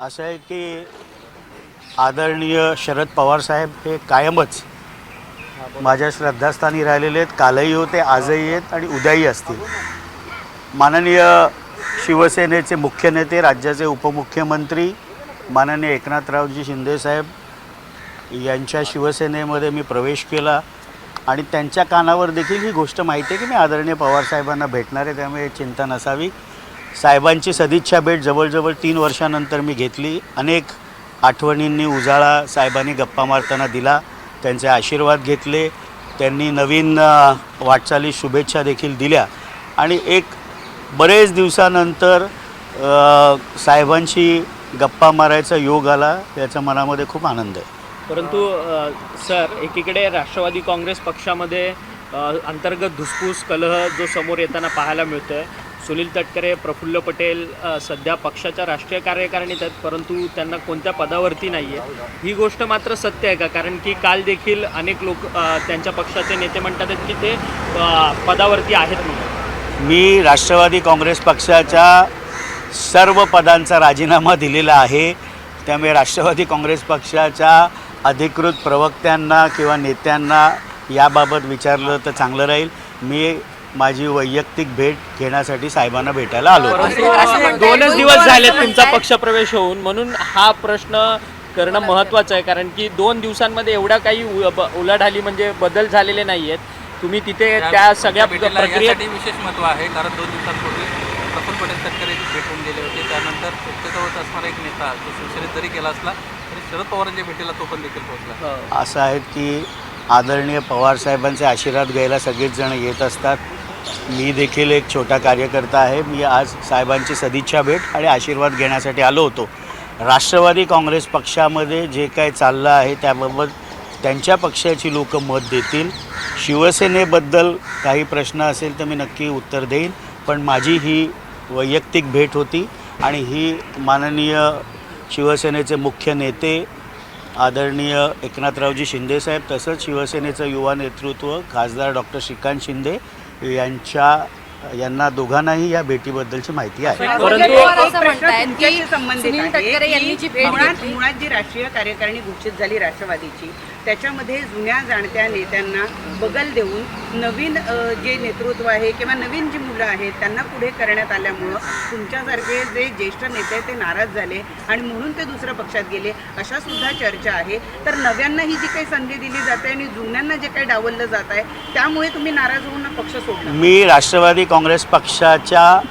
असं आहे की आदरणीय शरद पवार साहेब हे कायमच माझ्या श्रद्धास्थानी राहिलेले आहेत. कालही होते, आजही आहेत आणि उद्याही असतील. माननीय शिवसेनेचे मुख्य नेते, राज्याचे उपमुख्यमंत्री माननीय एकनाथरावजी शिंदे साहेब यांच्या शिवसेनेमध्ये मी प्रवेश केला आणि त्यांच्या कानावर देखील ही गोष्ट माहिती आहे की मी आदरणीय पवार साहेबांना भेटणार आहे, त्यामुळे चिंता नसावी. साहेबांची सदिच्छा भेट जवळजवळ 3 वर्षानंतर मी घेतली. अनेक आठवणींनी उजाळा साहेबांनी गप्पा मारताना दिला, त्यांचे आशीर्वाद घेतले, त्यांनी नवीन वाटचाली शुभेच्छा देखील दिल्या आणि एक बरेच दिवसानंतर साहेबांशी गप्पा मारायचा योग आला, याचा मनामध्ये खूप आनंद आहे. परंतु सर, एकीकडे राष्ट्रवादी काँग्रेस पक्षामध्ये अंतर्गत धुसफूस कलह जो समोर येताना पाहायला मिळतो आहे. सुनील तटकरे, प्रफुल्ल पटेल सध्या पक्षाच्या राष्ट्रीय कार्यकारिणीत आहेत, परंतु त्यांना कोणत्या पदावरती नाही आहे. ही गोष्ट मात्र सत्य आहे का? कारण की काल देखील अनेक लोक त्यांच्या पक्षाचे नेते म्हणतात आहेत की ते पदावरती आहेत म्हणून. मी राष्ट्रवादी काँग्रेस पक्षाच्या सर्व पदांचा राजीनामा दिलेला आहे. त्यामुळे राष्ट्रवादी काँग्रेस पक्षाच्या अधिकृत प्रवक्त्यांना किंवा नेत्यांना याबाबत विचारलं तर चांगलं राहील. मी माझी वैयक्तिक भेट घेण्यासाठी साहेबांना भेटायला आलो. 2च दिवस झाले तुमचा पक्षप्रवेश होऊन, म्हणून हा प्रश्न करणं महत्त्वाचं आहे. कारण की 2 दिवसांमध्ये एवढ्या काही उलाढाली म्हणजे बदल झालेले नाही आहेत. तुम्ही तिथे त्या सगळ्या प्रक्रियेसाठी विशेष महत्त्व आहे. कारण 2 दिवसांपूर्वी प्रफुल्ल पटेल तटकरे भेटून गेले होते. त्यानंतर त्याच्याजवळ असणारा एक नेता जो शिवसेनेत जरी गेला असला तरी शरद पवारांच्या भेटीला तो पण देखील पोहोचला. असं आहे की आदरणीय पवार साहेबांचे आशीर्वाद घ्यायला सगळेच जण येत असतात. मी देखील एक छोटा कार्यकर्ता आहे. मी आज साहेबांची सदिच्छा भेट आणि आशीर्वाद घेण्यासाठी आलो होतो. राष्ट्रवादी काँग्रेस पक्षामध्ये जे काय चाललं आहे त्याबाबत त्यांच्या पक्षाची लोक मत देतील. शिवसेनेबद्दल काही प्रश्न असेल तर मी नक्की उत्तर देईन, पण माझी ही वैयक्तिक भेट होती आणि ही माननीय शिवसेनेचे मुख्य नेते आदरणीय एकनाथरावजी शिंदे साहेब, तसंच शिवसेनेचं युवा नेतृत्व खासदार डॉक्टर श्रीकांत शिंदे यांना दोघांनाही या भेटीबद्दलची माहिती आहे. मुळात जी राष्ट्रीय कार्यकारिणी घोषित झाली राष्ट्रवादीची, त्याच्यामध्ये जुन्या जाणत्या नेत्यांना बगल देऊन नवीन जे नेतृत्व आहे किंवा नवीन जी मुलं आहेत त्यांना पुढे करण्यात आल्यामुळं तुमच्यासारखे जे ज्येष्ठ नेते ते नाराज झाले आणि म्हणून ते दुसऱ्या पक्षात गेले, अशा सुद्धा चर्चा आहे. तर नव्यांना ही जी काही संधी दिली जाते आणि जुन्यांना जे काही डावललं जात आहे त्यामुळे तुम्ही नाराज होऊन पक्ष सोडला. मी राष्ट्रवादी काँग्रेस पक्षाच्या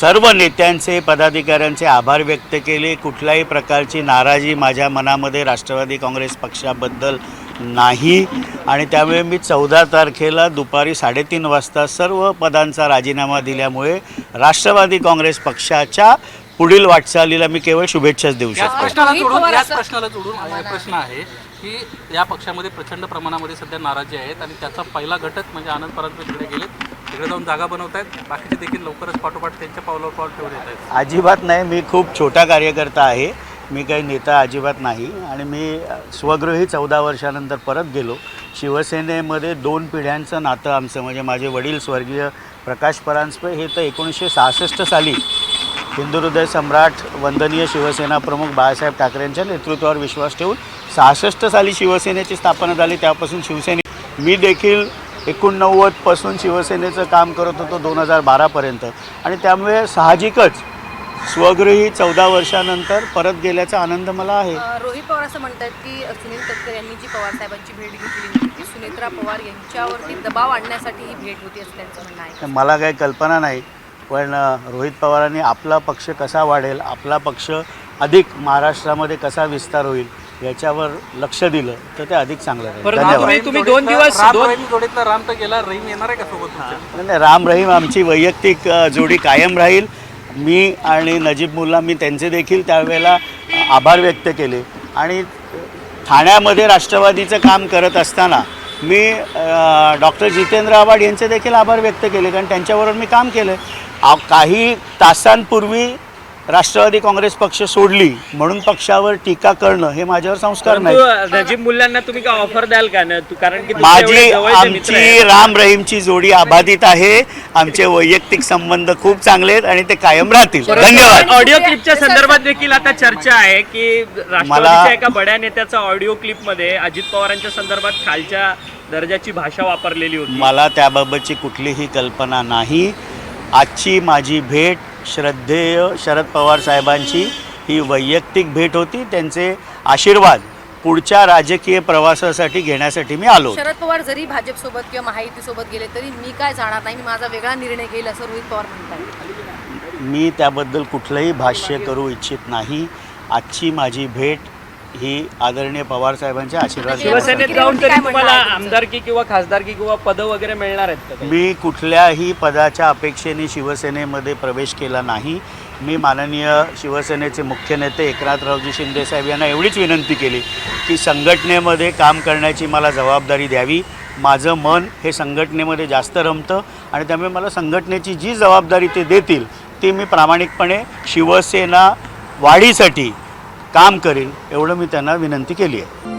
सर्व नेत्यांचे, पदाधिकाऱ्यांचे आभार व्यक्त केले. कुठल्याही प्रकारची नाराजी माझ्या मनामध्ये राष्ट्रवादी काँग्रेस पक्षाबद्दल नाही आणि त्यामुळे मी 14 तारखेला दुपारी 3:30 वाजता सर्व पदांचा राजीनामा दिल्यामुळे राष्ट्रवादी काँग्रेस पक्षाच्या पुढील वाटचालीला मी केवळ शुभेच्छाच देऊ शकतो. प्रश्नाला जोडून प्रश्न आहे की या पक्षामध्ये प्रचंड प्रमाणामध्ये सध्या नाराजी आहेत आणि त्याचा पहिला घटक म्हणजे आनंद परांजपे तिकडे गेले, तिकडे जाऊन जागा बनवत आहेत. बाकीचे देखील लवकरच पाठोपाठ त्यांच्या पावलावर पाऊल ठेवून येत आहेत. अजिबात नाही, मी खूप छोटा कार्यकर्ता आहे. मी काही नेता अजिबात नाही आणि मी स्वगृही 14 वर्षानंतर परत गेलो. शिवसेनेमध्ये 2 पिढ्यांचं नातं आमचं, म्हणजे माझे वडील स्वर्गीय प्रकाश परांजपे हे तर 1966 साली हिंदुहृदय सम्राट वंदनीय शिवसेना प्रमुख बाळासाहेब ठाकरेंच्या नेतृत्वावर विश्वास ठेवून 66 साली शिवसेनेची स्थापना झाली. त्यापासून मी देखील 89 पासून शिवसेनेचं काम करत होतो 2012पर्यंत आणि त्यामुळे साहजिकच स्वगृही 14 वर्षानंतर परत गेल्याचा आनंद मला आहे. रोहित पवार असं म्हणतात की सुनील तटकरे यांनी जी पवार साहेबांची भेट घेतली होती ती सुनेत्रा पवार यांच्यावरती दबाव आणण्यासाठी ही भेट होती असं त्यांचं म्हणणं आहे. मला काही कल्पना नाही, पण रोहित पवारांनी आपला पक्ष कसा वाढेल, आपला पक्ष अधिक महाराष्ट्रामध्ये कसा विस्तार होईल याच्यावर लक्ष दिलं तर ते अधिक चांगलं राहील. धन्यवाद. तुम्ही 2 दिवस जोडीतला राम तर गेला, रहीम येणार आहे का सोबत? नाही, राम रहीम आमची वैयक्तिक जोडी कायम राहील. मी आणि नजीब मुल्ला मी त्यांचे देखील त्यावेळेला आभार व्यक्त केले आणि ठाण्यामध्ये राष्ट्रवादीचं काम करत असताना मी डॉक्टर जितेंद्र आव्हाड यांचे देखील आभार व्यक्त केले, कारण त्यांच्याबरोबर मी काम केलं. काही तासांपूर्वी राष्ट्रवादी काँग्रेस पक्ष सोडली म्हणून पक्षावर टीका करणं हे माझ्यावर संस्कार नाही. परंतु नजीब मुल्लांना तुम्ही काय ऑफर द्याल का ना कारण की तुमचे माझी एवढे जवळचे मित्र आहेत. आमची राम रहीमची जोडी अबाधित आहे. आमचे वैयक्तिक संबंध खूप चांगले आहेत आणि ते कायम राहतील. धन्यवाद. ऑडिओ क्लिपच्या संदर्भात देखील आता चर्चा आहे की राष्ट्रवादीच्या एका बड्या नेत्याचा ऑडिओ क्लिपमध्ये अजित पवारांच्या संदर्भात खालच्या दर्जाची भाषा वापरलेली होती. मला त्याबाबतची कुठलीही कल्पना नाही. आजची माझी भेट श्रद्धेय शरद पवार साहेबांची ही वैयक्तिक भेट होती. त्यांचे आशीर्वाद पुढच्या राजकीय प्रवासासाठी घेण्यासाठी मी आलो. शरद पवार जरी भाजपसोबत किंवा महायुतीसोबत गेले तरी मी काय जाणार नाही, मी माझा वेगळा निर्णय घेईल असं रोहित पवार म्हणतात. मी त्याबद्दल कुठलंही भाष्य करू इच्छित नाही. आजची माझी भेट ही आदरणीय पवार साहेबांच्या आशीर्वाद शिवसेनेत जाऊन तरी तुम्हाला आमदारकी किंवा खासदारकी किंवा पदं वगैरे मिळणार आहेत का? मी कुठल्याही पदाच्या अपेक्षेने शिवसेनेमध्ये प्रवेश केला नाही. मी माननीय शिवसेनेचे मुख्य नेते एकनाथरावजी शिंदे साहेब यांना एवढीच विनंती केली की संघटनेमध्ये काम करण्याची मला जबाबदारी द्यावी. माझं मन हे संघटनेमध्ये जास्त रमतं आणि त्यामुळे मला संघटनेची जी जबाबदारी ते देतील ती मी प्रामाणिकपणे शिवसेना वाढीसाठी काम करेन एवढं मी त्यांना विनंती केली आहे.